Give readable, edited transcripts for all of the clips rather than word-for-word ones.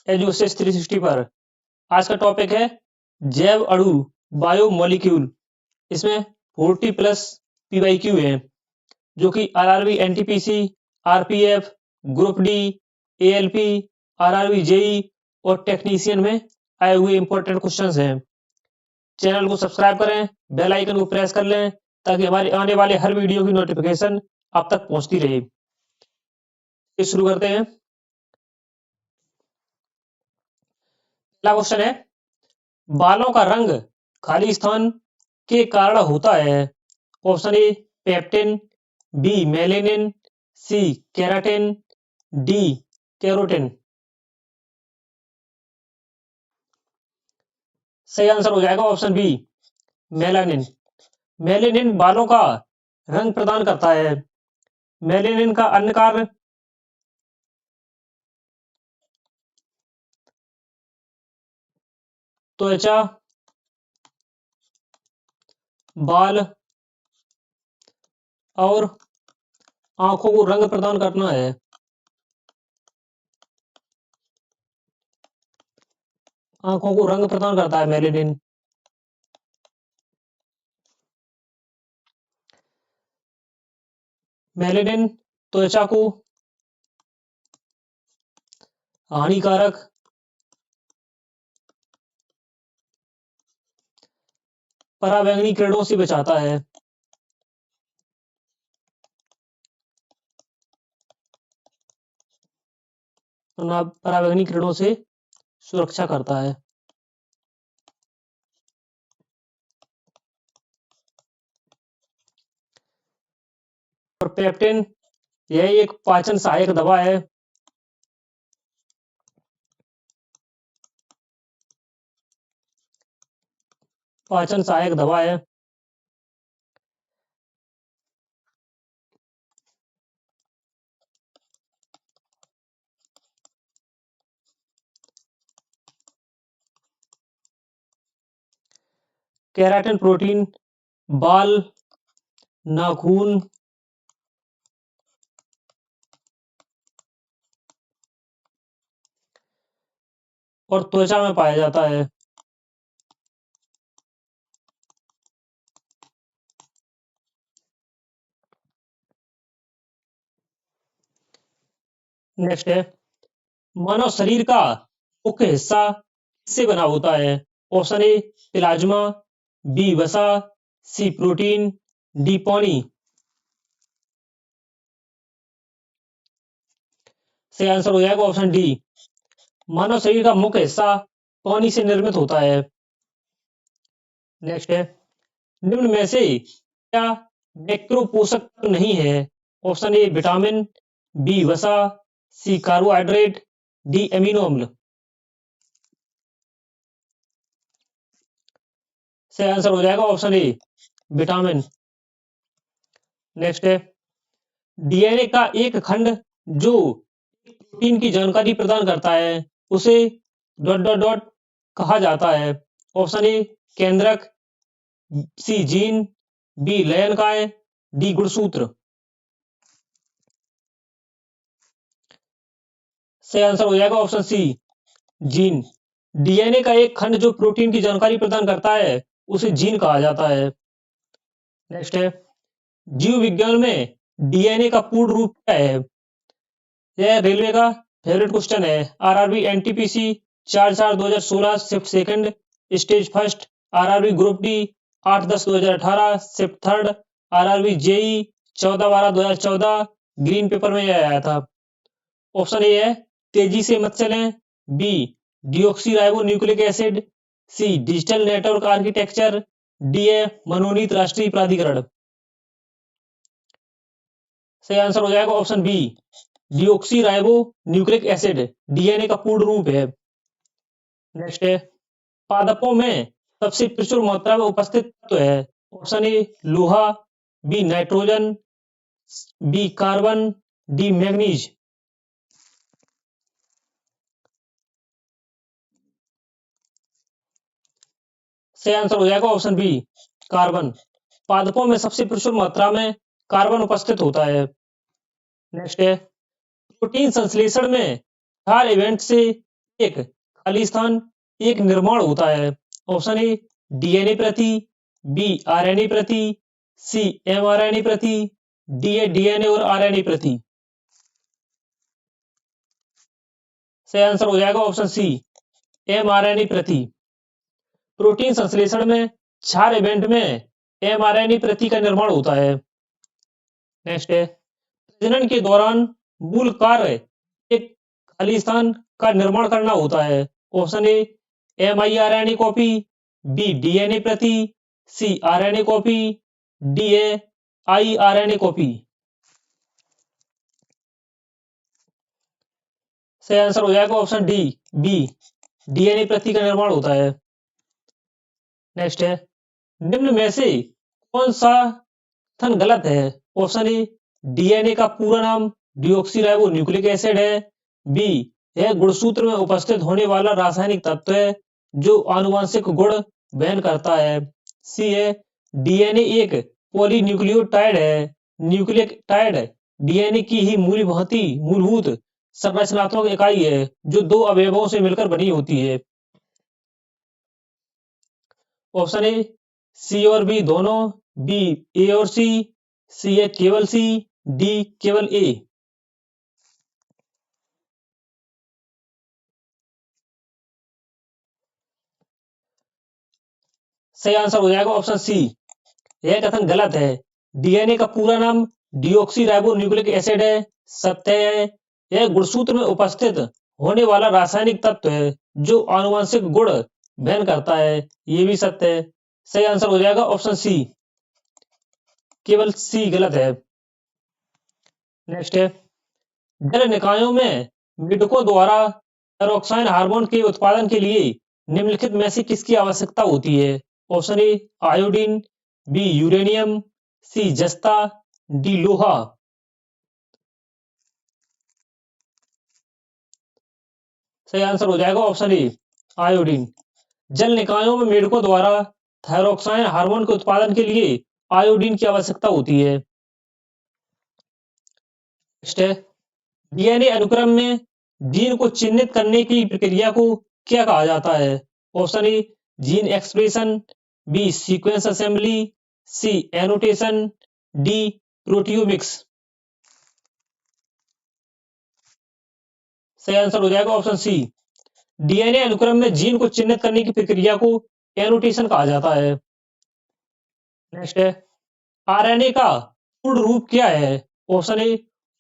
Education 360 पर। आज का टॉपिक है जैव अणु बायोमोलिक्यूल। इसमें 40+ PYQ है जो कि RRB NTPC RPF group D ALP RRB JE और टेक्नीशियन में आए हुए इंपॉर्टेंट क्वेश्चंस हैं। चैनल को सब्सक्राइब करें, बेल आइकन को प्रेस कर लें ताकि हमारे आने वाले हर वीडियो की नोटिफिकेशन आप तक पहुंचती रहे। शुरू करते हैं। पहला क्वेश्चन है, बालों का रंग खाली स्थान के कारण होता है। Option A pectin, B melanin, C keratin, D carotene. सही आंसर हो जाएगा ऑप्शन बी मेलानिन। मेलेनिन बालों का रंग प्रदान करता है। मेलेनिन का अन्य कार्य त्वचा, बाल और आंखों को रंग प्रदान करना है। आंखों को रंग प्रदान करता है मेलेनिन। मेलेनिन त्वचा को हानिकारक पराबैंगनी किरणों से बचाता है। पराबैंगनी किरणों से सुरक्षा करता है। और पेप्टिन यह एक पाचन सहायक दवा है। पाचन सहायक दवा है। केराटिन प्रोटीन बाल, नाखून और त्वचा में पाया जाता है। नेक्स्ट है, मानव शरीर का मुख्य हिस्सा किससे बना होता है। ऑप्शन ए प्लाज्मा, बी वसा, सी प्रोटीन, डी पानी। सही आंसर हो जाएगा ऑप्शन डी। मानव शरीर का मुख्य हिस्सा पानी से निर्मित होता है। नेक्स्ट है, निम्न में से क्या मैक्रो पोषक तत्व नहीं है। ऑप्शन ए विटामिन, बी वसा, सी कार्बोहाइड्रेट, डी एमिनो अम्ल। सही आंसर हो जाएगा ऑप्शन ए विटामिन। नेक्स्ट है, डीएनए का एक खंड जो प्रोटीन की जानकारी प्रदान करता है उसे ... कहा जाता है। ऑप्शन ए केंद्रक, सी जीन, बी लयनकाय, डी गुणसूत्र। सही आंसर हो जाएगा ऑप्शन सी जीन। डीएनए का एक खंड जो प्रोटीन की जानकारी प्रदान करता है उसे जीन कहा जाता है। नेक्स्ट है, जीव विज्ञान में डीएनए का पूर्ण रूप क्या है। यह रेलवे का फेवरेट क्वेश्चन है। RRB NTPC 4/4/2016 shift second stage first, RRB group D 8/10/2018 shift third, RRB JE 14/12/2014 green pepper में यह आया था। ऑप्शन ए है तेजी से मत चलें, B deoxyribonucleic acid, C digital network architecture, D है मनोनीत राष्ट्रीय प्राधिकरण। सही आंसर हो जाएगा option B deoxyribonucleic acid DNA का पूर्ण रूप है। नेक्स्ट है, पादपों में सबसे प्रचुर मात्रा में उपस्थित तत्व है। ऑप्शन ए लोहा, B nitrogen, B carbon, D manganese. सही आंसर हो जाएगा ऑप्शन बी कार्बन। पादपों में सबसे प्रचुर मात्रा में कार्बन उपस्थित होता है। नेक्स्ट है, प्रोटीन संश्लेषण में 4 इवेंट से एक खालिस्तान एक निर्माण होता है? ऑप्शन ए डीएनए प्रति, बी आरएनए प्रति, सी एमआरएनए प्रति, डी ए डीएनए और आरएनए प्रति। सही आंसर हो जाएगा ऑप्शन सी एमआरएनए प्रति। प्रोटीन संश्लेषण में क्षार इवेंट में एमआरएनए प्रति का निर्माण होता है। नेक्स्ट है प्रजनन के दौरान मूल कार्य एक खालिस्तान का निर्माण करना होता है। Option A mRNA copy, B DNA प्रति, C RNA copy, D A IRNA copy. सही आंसर हो जाएगा ऑप्शन डी बी डीएनए प्रति का निर्माण होता है। नेक्स्ट है निम्न में से कौन सा कथन गलत है? ऑप्शन ए डीएनए का पूरा नाम डिऑक्सीराइबो न्यूक्लिक एसिड है, बी यह गुणसूत्र में उपस्थित होने वाला रासायनिक तत्व है जो आनुवंशिक गुण वहन करता है, सी है डीएनए एक पॉलीन्यूक्लियोटाइड है। न्यूक्लियोटाइड डीएनए की ही मूलभूत संरचनात्मक इकाई है जो दो अवयवों से मिलकर बनी होती है। ऑप्शन ए सी और बी दोनों, बी ए और सी है केवल सी, डी केवल ए। सही आंसर हो जाएगा ऑप्शन सी यह कथन गलत है। डीएनए का पूरा नाम डिऑक्सीराइबो न्यूक्लिक एसिड है। सत्य है यह गुणसूत्र में उपस्थित होने वाला रासायनिक तत्व है जो आनुवंशिक गुण वहन करता है, ये भी सत्य है। सही आंसर हो जाएगा ऑप्शन सी केवल सी गलत है। नेक्स्ट है जल निकायों में मेढकों द्वारा थायरोक्साइन हार्मोन के उत्पादन के लिए निम्नलिखित में से किसकी आवश्यकता होती है? Option A iodine, B uranium, C जस्ता, डी लोहा। सही आंसर हो जाएगा ऑप्शन ए आयोडीन। जल निकायों में मेढकों द्वारा थायरोक्साइन हार्मोन के उत्पादन के लिए आयोडीन की आवश्यकता होती है। नेक्स्ट है डीएनए अनुक्रम में जीन को चिन्हित करने की प्रक्रिया को क्या कहा जाता है? Option A gene expression, B sequence assembly, C annotation, D proteomics. सही आंसर हो जाएगा ऑप्शन सी डीएनए अनुक्रम में जीन को चिन्हित करने की प्रक्रिया को एनोटेशन कहा जाता है। नेक्स्ट है आरएनए का पूर्ण रूप क्या है? Option A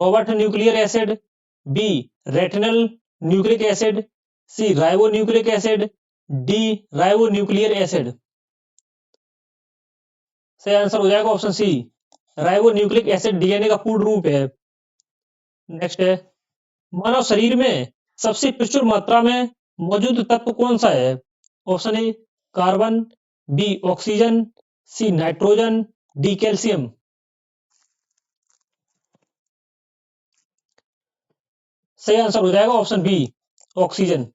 Robert nuclear acid, B retinal nucleic acid, C ribonucleic acid, D ribonuclear acid. सही आंसर हो जाएगा option C ribonucleic acid DNA का पूर्ण रूप है। नेक्स्ट है मानव शरीर में सबसे प्रचुर मात्रा में मौजूद तत्व कौन सा है? Option A carbon, B oxygen, C nitrogen, D calcium. सही आंसर हो जाएगा ऑप्शन बी ऑक्सीजन।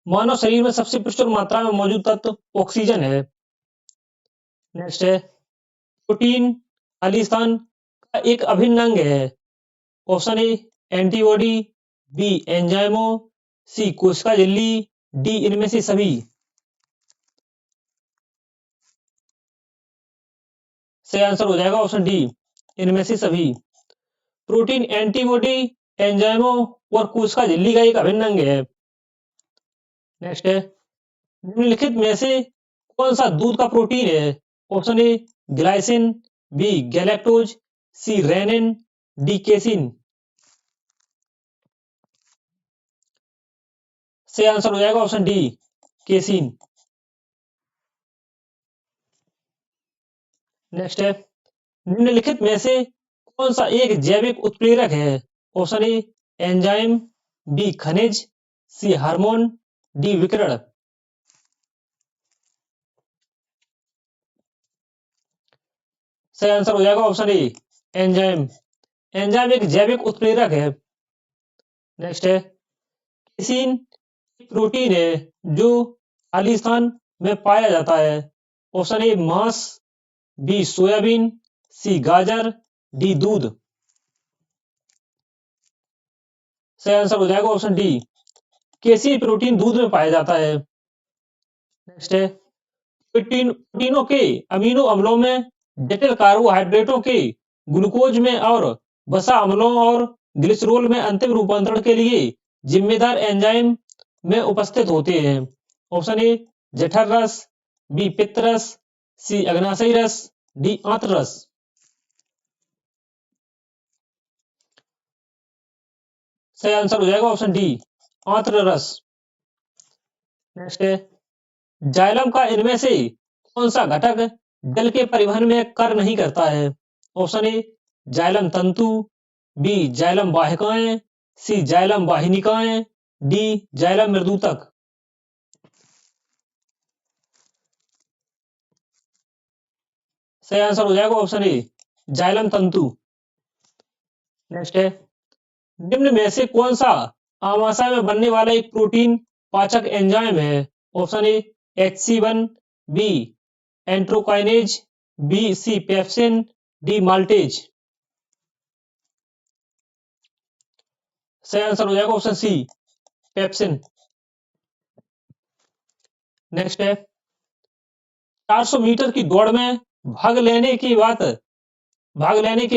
मानव शरीर में सबसे प्रचुर मात्रा में मौजूद तत्व ऑक्सीजन है। नेक्स्ट है प्रोटीन खालिस्तान का एक अभिन्न अंग है। ऑप्शन ए एंटीबॉडी, बी एंजाइमो, सी कोशिका झिल्ली, डी इनमें से सभी। सही आंसर हो जाएगा ऑप्शन डी इनमें से सभी। प्रोटीन एंटीबॉडी, एंजाइमो और कोशिका झिल्ली का एक अभिन्न अंग है। नेक्स्ट है निम्नलिखित में से कौन सा दूध का प्रोटीन है? Option A glycine, B galactose, C rennin, D casein. सही आंसर हो जाएगा ऑप्शन डी केसिन। नेक्स्ट है निम्नलिखित में से कौन सा एक जैविक उत्प्रेरक है? ऑप्शन ए एंजाइम, बी खनिज, सी हार्मोन, डी विकिरण। सही आंसर हो जाएगा ऑप्शन ए एंजाइम। एंजाइम एक जैविक उत्प्रेरक है। नेक्स्ट है केसिन प्रोटीन है जो खालिस्तान में पाया जाता है। ऑप्शन ए मांस, बी सोयाबीन, सी गाजर, डी दूध। सही आंसर हो जाएगा ऑप्शन डी केसीन प्रोटीन दूध में पाया जाता है। नेक्स्ट है प्रोटीनों के अमीनो अम्लों में, जटिल कार्बोहाइड्रेटों के ग्लूकोज में और वसा अम्लों और ग्लिसरॉल में अंतिम रूपांतरण के लिए जिम्मेदार एंजाइम में उपस्थित होते हैं। ऑप्शन ए जठर रस, बी पित्त रस, सी अग्नाशयी रस, डी आंत्र रस। सही आंसर हो जाएगा ऑप्शन डी आंत्र रस। नेक्स्ट है जाइलम का इनमें से कौन सा घटक जल के परिवहन में कार्य नहीं करता है। ऑप्शन ए जाइलम तंतु, बी जाइलम वाहिकाएं, सी जाइलम वाहिनिकाएं, डी जाइलम मृदुतक। सही आंसर हो जाएगा ऑप्शन ए जाइलम तंतु। नेक्स्ट है निम्न में से कौन सा आमाशय में बनने वाला एक प्रोटीन पाचक एंजाइम है। Option A HC1, B enterokinase, B C pepsin, D maltase. सही आंसर हो जाएगा ऑप्शन सी पेप्सिन। नेक्स्ट है 400 मीटर की दौड़ में भाग लेने के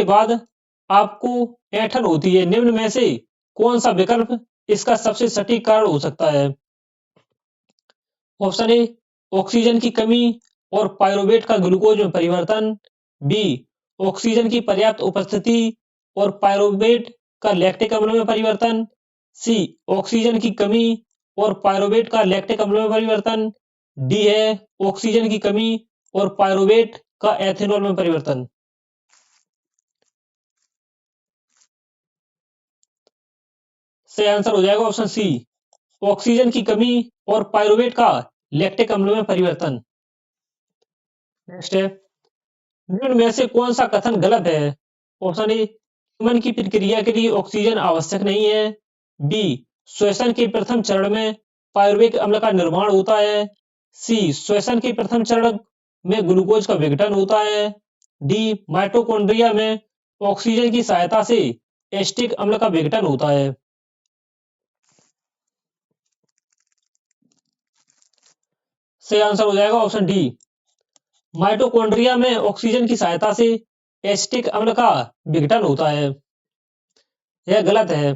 बाद आपको ऐंठन होती है। निम्न में से कौन सा विकल्प इसका सबसे सटीक कारण हो सकता है। ऑप्शन ए ऑक्सीजन की कमी और पायरुवेट का ग्लूकोज में परिवर्तन, बी ऑक्सीजन की पर्याप्त उपस्थिति और पायरुवेट का लैक्टिक अम्ल में परिवर्तन, सी ऑक्सीजन की कमी और पायरुवेट का लैक्टिक अम्ल में परिवर्तन, डी है ऑक्सीजन की कमी और पायरुवेट का एथेनॉल में परिवर्तन। सही आंसर हो जाएगा ऑप्शन सी ऑक्सीजन की कमी और पायरुवेट का लैक्टिक अम्ल में परिवर्तन। नेक्स्ट है निम्न में से कौन सा कथन गलत है। ऑप्शन ए ह्यूमन की प्रक्रिया के लिए ऑक्सीजन आवश्यक नहीं है, बी श्वसन के प्रथम चरण में पायरुविक अम्ल का निर्माण होता है, सी श्वसन के प्रथम चरण में ग्लूकोज का विघटन होता है, डी माइटोकॉन्ड्रिया में ऑक्सीजन की सहायता से एसिटिक अम्ल का विघटन होता है। सही आंसर हो जाएगा ऑप्शन डी माइटोकॉन्ड्रिया में ऑक्सीजन की सहायता से एसिटिक अम्ल का विघटन होता है। यह गलत है।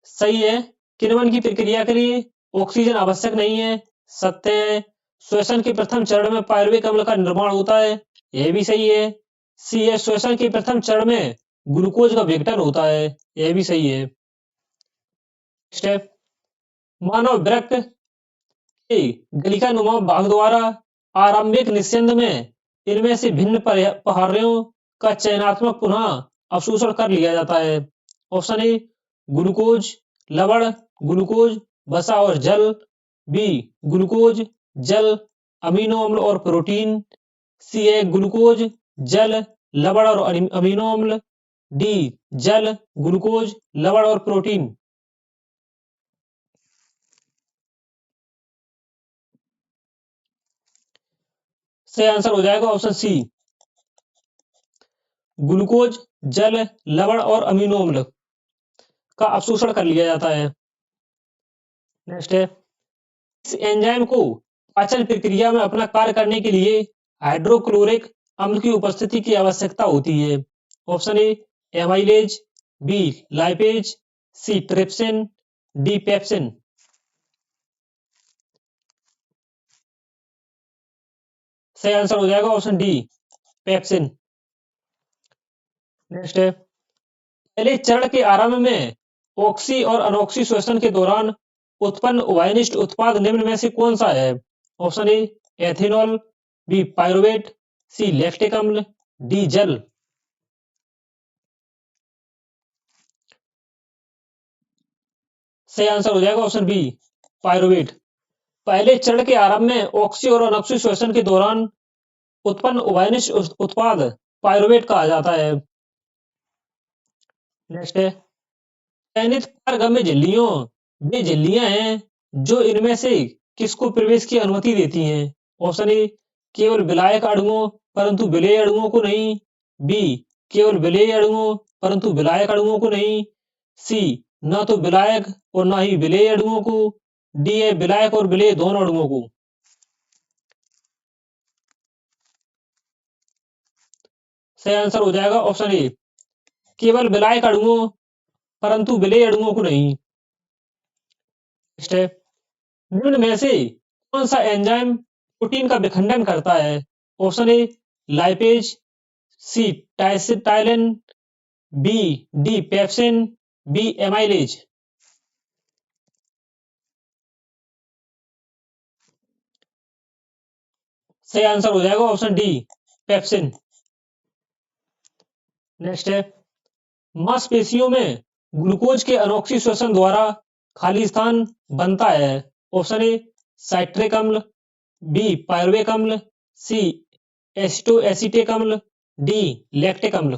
सही है किण्वन की प्रक्रिया के लिए ऑक्सीजन आवश्यक नहीं है। सत्य है श्वसन के प्रथम चरण में पायरुविक अम्ल का निर्माण होता है। यह भी सही है। सी है श्वसन के प्रथम चरण में ग्लूकोज का विघटन होता है। यह भी सही है। स्टेप मानव वृक्क के गलिका नुमा भाग द्वारा आरंभिक निस्यंद में इनमें से भिन्न पहाड़ियों का चयनात्मक पुनः अवशोषण कर लिया जाता है। ऑप्शन ए ग्लूकोज, लवण, ग्लूकोज, वसा और जल, बी ग्लूकोज, जल, अमीनो अम्ल और प्रोटीन, सी है ग्लूकोज, जल, लवण और अमीनो अम्ल, डी जल, ग्लूकोज, लवण और प्रोटीन। सही आंसर हो जाएगा ऑप्शन सी ग्लूकोज, जल, लवण और अमीनो अम्ल का अवशोषण कर लिया जाता है। नेक्स्ट है इस एंजाइम को पाचन प्रक्रिया में अपना कार्य करने के लिए हाइड्रोक्लोरिक अम्ल की उपस्थिति की आवश्यकता होती है। Option A amylase, B lipase, C trypsin, D pepsin. सही आंसर हो जाएगा ऑप्शन डी पेप्सिन। नेक्स्ट है पहले चरण के आरंभ में ऑक्सी और अनॉक्सी श्वसन के दौरान उत्पन्न उभयनिष्ठ उत्पाद निम्न में से कौन सा है। Option A ethanol, B pyruvate, C lactic अम्ल, डी जल। सही आंसर हो जाएगा ऑप्शन बी पायरुवेट। पहले चरण के आरंभ में ऑक्सी और अनॉक्सी श्वसन के दौरान उत्पन्न उभयनिष्ठ उत्पाद पायरुवेट कहा जाता है। नेक्स्ट है चयनित पारगम्य झिल्लियों वे झिल्लियां हैं जो इनमें से किसको प्रवेश की अनुमति देती हैं। ऑप्शन ए केवल विलायक अणुओं परंतु विलेय अणुओं को नहीं, बी केवल विलेय अणुओं परंतु विलायक अणुओं को नहीं, सी ना तो विलायक और ना ही विलेय अणुओं को। डी है विलायक और विलेय दोनों अणुओं को। सही आंसर हो जाएगा ऑप्शन ए, केवल विलायक अणुओं परंतु विलेय अणुओं को नहीं। नेक्स्ट है, निम्न में से कौन सा एंजाइम प्रोटीन का विखंडन करता है? Option A lipase, C ptyalin, B D pepsin, B amylase. सही आंसर हो जाएगा ऑप्शन डी पेप्सिन। नेक्स्ट है, मांसपेशियों में ग्लूकोज के अनोक्सी श्वसन द्वारा खाली स्थान बनता है। ऑप्शन ए साइट्रिक अम्ल, बी पायरुवेक अम्ल, सी एसिटो एसिटिक अम्ल, डी लैक्टिक अम्ल।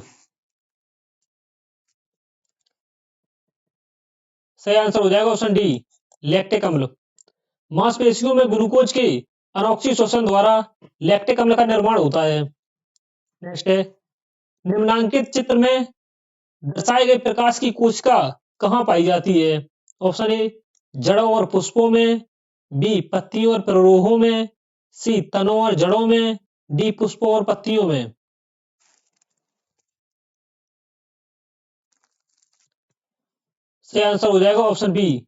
सही आंसर हो जाएगा ऑप्शन डी लैक्टिक अम्ल। मांसपेशियों में ग्लूकोज के अनोक्सी श्वसन द्वारा लैक्टिक अम्ल का निर्माण होता है। नेक्स्ट है, निम्नांकित चित्र में दर्शाए गए प्रकाश की कोशिका कहाँ पाई जाती है? ऑप्शन ए जड़ों और पुष्पों में, बी पत्तियों और प्ररोहों में, सी तनों और जड़ों में, डी पुष्पों और पत्तियों में। सही आंसर हो जाएगा ऑप्शन बी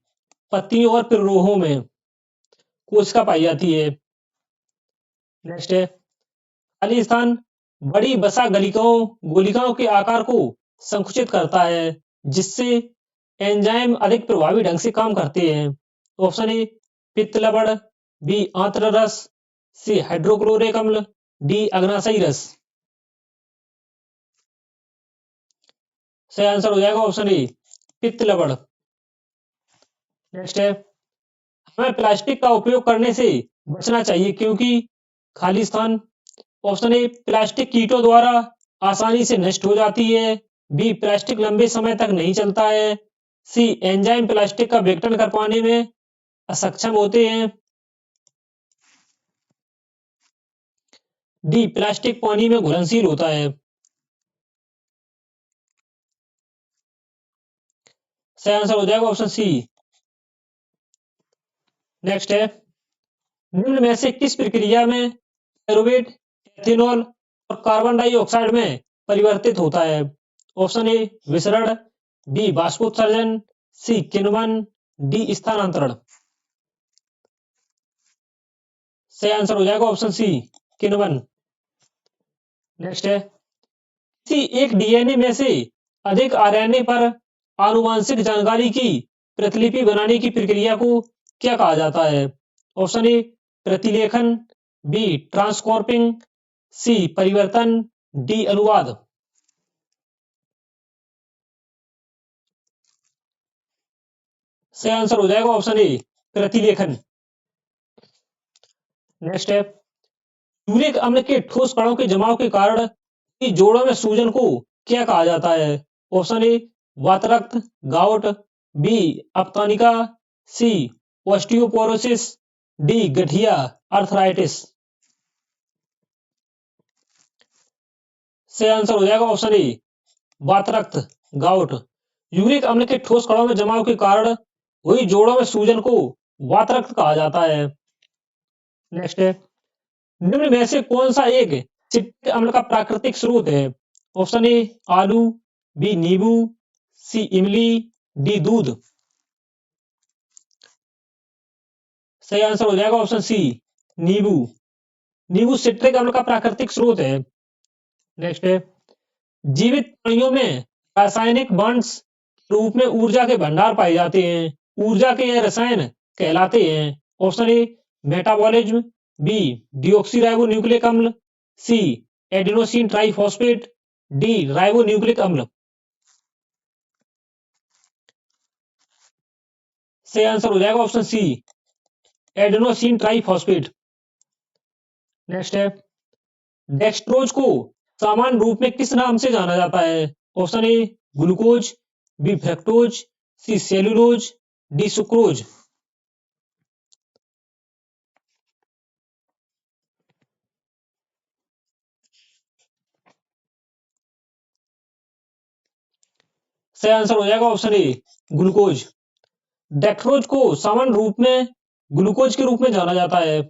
पत्तियों और प्ररोहों में कोशिका पाई जाती है। नेक्स्ट है, खाली स्थान बड़ी वसा गलिकाओं गोलिकाओं के आकार को संकुचित करता है, जिससे एंजाइम अधिक प्रभावी ढंग से काम करते हैं। ऑप्शन ए पित्त लवण, बी आंत्र रस, सी हाइड्रोक्लोरिक अम्ल, डी अग्नाशयी रस। सही आंसर हो जाएगा ऑप्शन ए पित्त लवण। नेक्स्ट है, हमें प्लास्टिक का उपयोग करने से बचना चाहिए क्योंकि खाली स्थान। ऑप्शन ए प्लास्टिक कीटों द्वारा आसानी से नष्ट हो जाती है, बी प्लास्टिक लंबे समय तक नहीं चलता है, सी एंजाइम प्लास्टिक का विघटन कर पाने में असक्षम होते हैं, डी प्लास्टिक पानी में घुलनशील होता है। सही आंसर हो जाएगा ऑप्शन सी। नेक्स्ट है, निम्न में से किस प्रक्रिया में पायरुवेट एथेनॉल और कार्बन डाइऑक्साइड में परिवर्तित होता है? ऑप्शन ए विसरण, बी बाष्पोत्सर्जन, सी किण्वन, डी स्थानांतरण। सही आंसर हो जाएगा ऑप्शन सी किण्वन। नेक्स्ट है, किसी एक डीएनए में से अधिक आरएनए पर आनुवांशिक जानकारी की प्रतिलिपि बनाने की प्रक्रिया को क्या कहा जाता है? ऑप्शन ए प्रतिलेखन, बी ट्रांसकॉर्पिंग, सी परिवर्तन, डी अनुवाद। सही आंसर हो जाएगा ऑप्शन ए प्रतिलेखन। नेक्स्ट है, यूरिक अम्ल के ठोस कणों के जमाव के कारण की जोड़ों में सूजन को क्या कहा जाता है? ऑप्शन ए वातरक्त, गाउट, बी अपतानिका, सी ऑस्टियोपोरोसिस, डी गठिया अर्थराइटिस। सही आंसर हो जाएगा ऑप्शन ए वातरक्त, गाउट। यूरिक अम्ल के ठोस कणों में जमाव के कारण हुई जोड़ों में सूजन को वातरक्त कहा जाता है। नेक्स्ट है, निम्न में से कौन सा एक सिट्रिक अम्ल का प्राकृतिक स्रोत है? ऑप्शन ए आलू, बी नींबू, सी इमली, डी दूध। सही आंसर हो जाएगा ऑप्शन सी नींबू। नींबू सिट्रिक अम्ल का प्राकृतिक स्रोत है। नेक्स्ट है, जीवित प्राणियों में रासायनिक बॉन्ड्स के रूप में ऊर्जा के भंडार पाए जाते हैं, ऊर्जा के यह रसायन कहलाते हैं। Option A metabolism, B deoxyribonucleic अम्ल, C adenosine triphosphate, D ribonucleic अम्ल। सही आंसर हो जाएगा option C adenosine triphosphate. Next है, डेक्सट्रोज को सामान्य रूप में किस नाम से जाना जाता है? Option A glucose, B fructose, C cellulose, D sucrose. सही आंसर हो जाएगा ऑप्शन ए ग्लूकोज। डेक्सट्रोज को सामान्य रूप में ग्लूकोज के रूप में जाना जाता है।